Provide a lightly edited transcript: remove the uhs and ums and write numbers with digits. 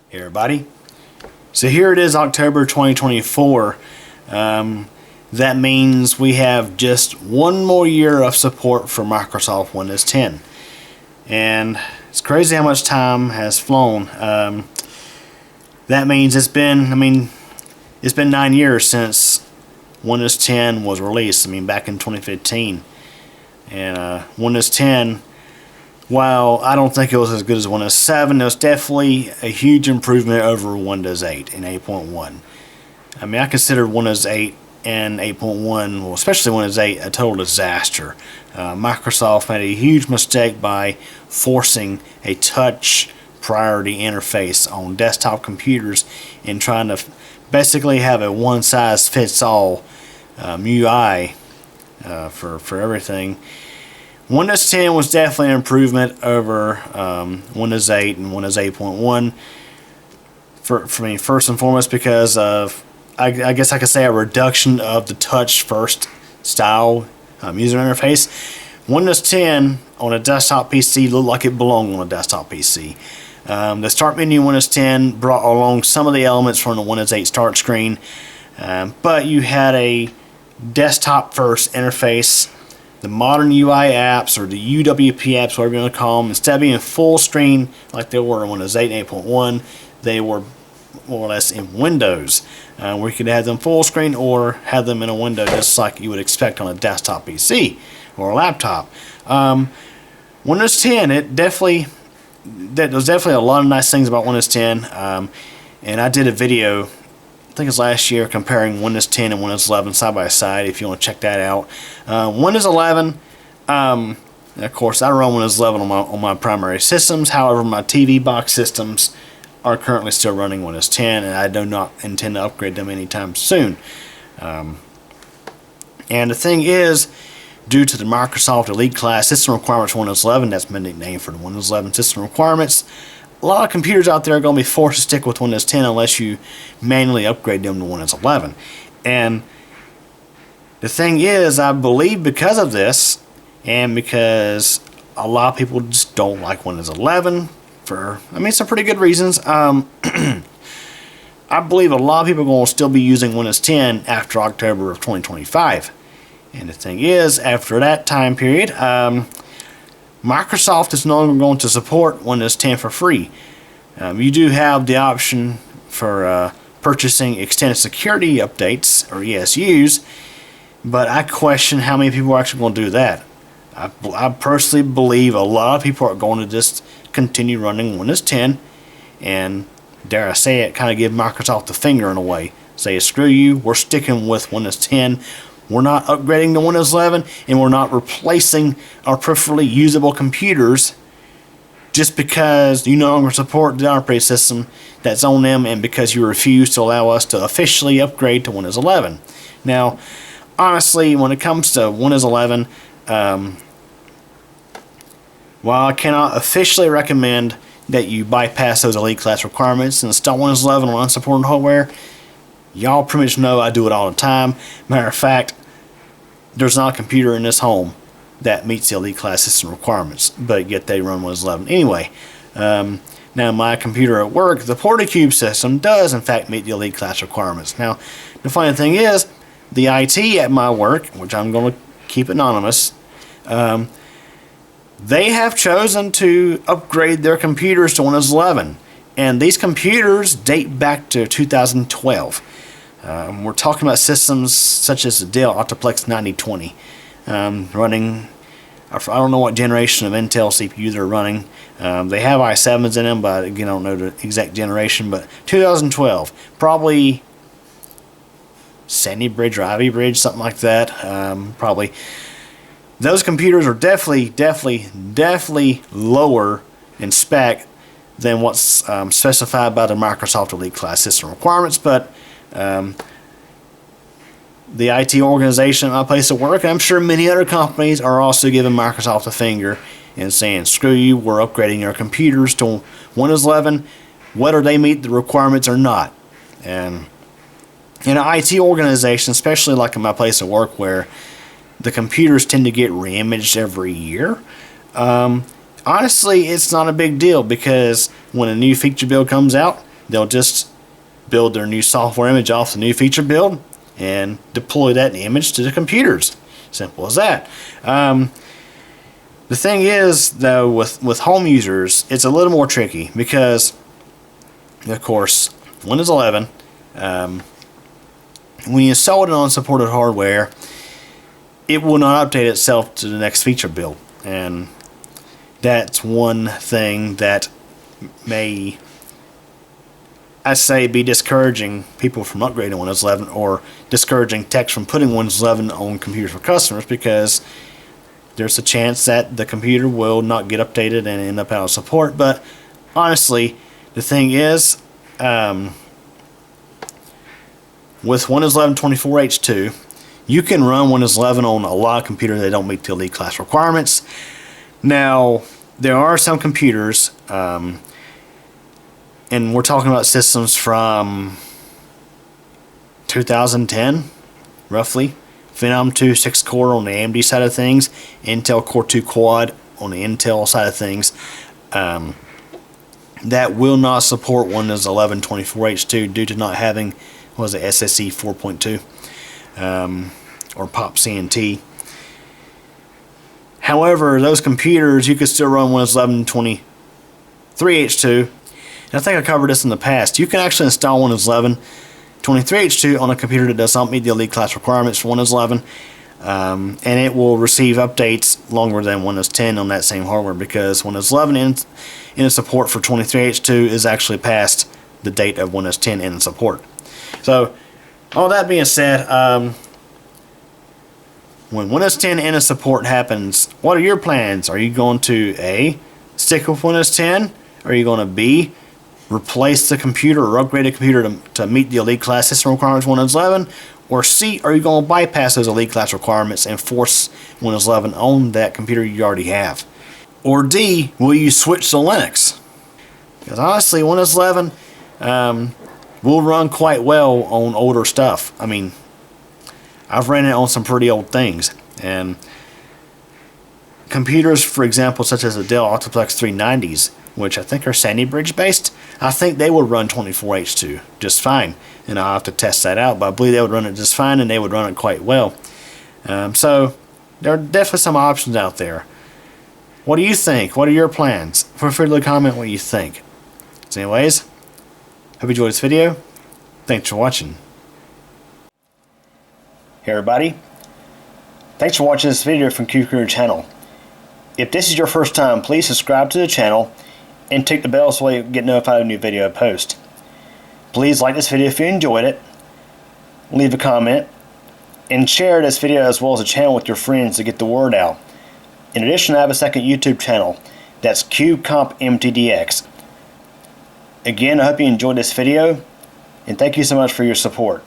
Hey everybody. So here it is, October 2024. That means we have just one more year of support for Microsoft Windows 10. And it's crazy how much time has flown. That means it's been 9 years since Windows 10 was released. Back in 2015. And Windows 10, while I don't think it was as good as Windows 7, it was definitely a huge improvement over Windows 8 and 8.1. I consider Windows 8 and 8.1, well, especially Windows 8, a total disaster. Microsoft made a huge mistake by forcing a touch priority interface on desktop computers and trying to basically have a one-size-fits-all UI for everything. Windows 10 was definitely an improvement over Windows 8 and Windows 8.1. For me, first and foremost, because of, I guess I could say, a reduction of the touch first style user interface. Windows 10 on a desktop PC looked like it belonged on a desktop PC. The start menu in Windows 10 brought along some of the elements from the Windows 8 start screen, but you had a desktop first interface. The modern UI apps, or the UWP apps, whatever you want to call them, instead of being full screen like they were in Windows 8 and 8.1, they were more or less in Windows, where you could have them full screen or have them in a window just like you would expect on a desktop PC or a laptop. Windows 10, there's definitely a lot of nice things about Windows 10, and I did a video, I think it's last year, comparing Windows 10 and Windows 11 side by side, if you want to check that out. Windows 11, of course, I run Windows 11 on my primary systems. However, my TV box systems are currently still running Windows 10, and I do not intend to upgrade them anytime soon. And the thing is, due to the Microsoft Elite Class system requirements for Windows 11, that's been nicknamed for the Windows 11 system requirements, a lot of computers out there are going to be forced to stick with Windows 10 unless you manually upgrade them to Windows 11. And the thing is, I believe because of this, and because a lot of people just don't like Windows 11 for, some pretty good reasons, I believe a lot of people are going to still be using Windows 10 after October of 2025. And the thing is, after that time period, Microsoft is no longer going to support Windows 10 for free. You do have the option for purchasing extended security updates, or ESUs, but I question how many people are actually going to do that. I personally believe a lot of people are going to just continue running Windows 10 and, dare I say it, kind of give Microsoft the finger in a way. Say, screw you, we're sticking with Windows 10. We're not upgrading to Windows 11, and we're not replacing our peripherally usable computers just because you no longer support the operating system that's on them and because you refuse to allow us to officially upgrade to Windows 11. Now, honestly, when it comes to Windows 11, while I cannot officially recommend that you bypass those Elite Class requirements and install Windows 11 on unsupported hardware, y'all pretty much know I do it all the time. Matter of fact, there's not a computer in this home that meets the Elite Class system requirements, but yet they run Windows 11 anyway. Now, my computer at work, the PortaCube system, does in fact meet the Elite Class requirements. Now, the funny thing is, the IT at my work, which I'm going to keep anonymous, they have chosen to upgrade their computers to Windows 11, and these computers date back to 2012. We're talking about systems such as the Dell Optiplex 9020, running, I don't know what generation of Intel CPUs they're running. They have i7s in them, but again, I don't know the exact generation, but 2012, probably Sandy Bridge or Ivy Bridge, something like that, probably. Those computers are definitely lower in spec than what's specified by the Microsoft Elite Class system requirements, but the IT organization at my place of work, and I'm sure many other companies, are also giving Microsoft a finger and saying, screw you, we're upgrading our computers to Windows 11, whether they meet the requirements or not. And in an IT organization, especially like in my place of work where the computers tend to get reimaged every year, honestly, it's not a big deal, because when a new feature build comes out, they'll just build their new software image off the new feature build and deploy that image to the computers. Simple as that. The thing is, though, with home users, it's a little more tricky because, of course, Windows 11, when you install it on unsupported hardware, it will not update itself to the next feature build. And that's one thing that may, I say, be discouraging people from upgrading Windows 11, or discouraging techs from putting Windows 11 on computers for customers, because there's a chance that the computer will not get updated and end up out of support. But honestly, the thing is, with Windows 11 24H2, you can run Windows 11 on a lot of computers that don't meet the elite class requirements. Now, there are some computers, and we're talking about systems from 2010, roughly. Phenom 2 6-core on the AMD side of things, Intel Core 2 Quad on the Intel side of things, that will not support Windows 11 24H2 due to not having, what was it, SSE 4.2 or POP CNT. However, those computers, you could still run Windows 11 23H2. And I think I covered this in the past. You can actually install Windows 11 23H2 on a computer that does not meet the elite class requirements for Windows 11, and it will receive updates longer than Windows 10 on that same hardware, because Windows 11 in support for 23H2 is actually past the date of Windows 10 in support. So, all that being said, when Windows 10 in support happens, what are your plans? Are you going to A, stick with Windows 10? Are you going to B, replace the computer or upgrade the computer to meet the elite class system requirements of Windows 11? Or C, are you going to bypass those elite class requirements and force Windows 11 on that computer you already have? Or D, will you switch to Linux? Because honestly, Windows 11 will run quite well on older stuff. I mean, I've ran it on some pretty old things. And computers, for example, such as the Dell Optiplex 390s, which I think are Sandy Bridge based, I think they would run 24H2 just fine. And I'll have to test that out, but I believe they would run it just fine, and they would run it quite well. So there are definitely some options out there. What do you think? What are your plans? Feel free to comment what you think. So anyways, hope you enjoyed this video. Thanks for watching. Hey everybody, thanks for watching this video from CubeCreator channel. If this is your first time, please subscribe to the channel and tick the bell so you get notified of a new video I post. Please like this video if you enjoyed it, leave a comment, and share this video as well as the channel with your friends to get the word out. In addition, I have a second YouTube channel, that's CubeCompMTDX. Again, I hope you enjoyed this video, and thank you so much for your support.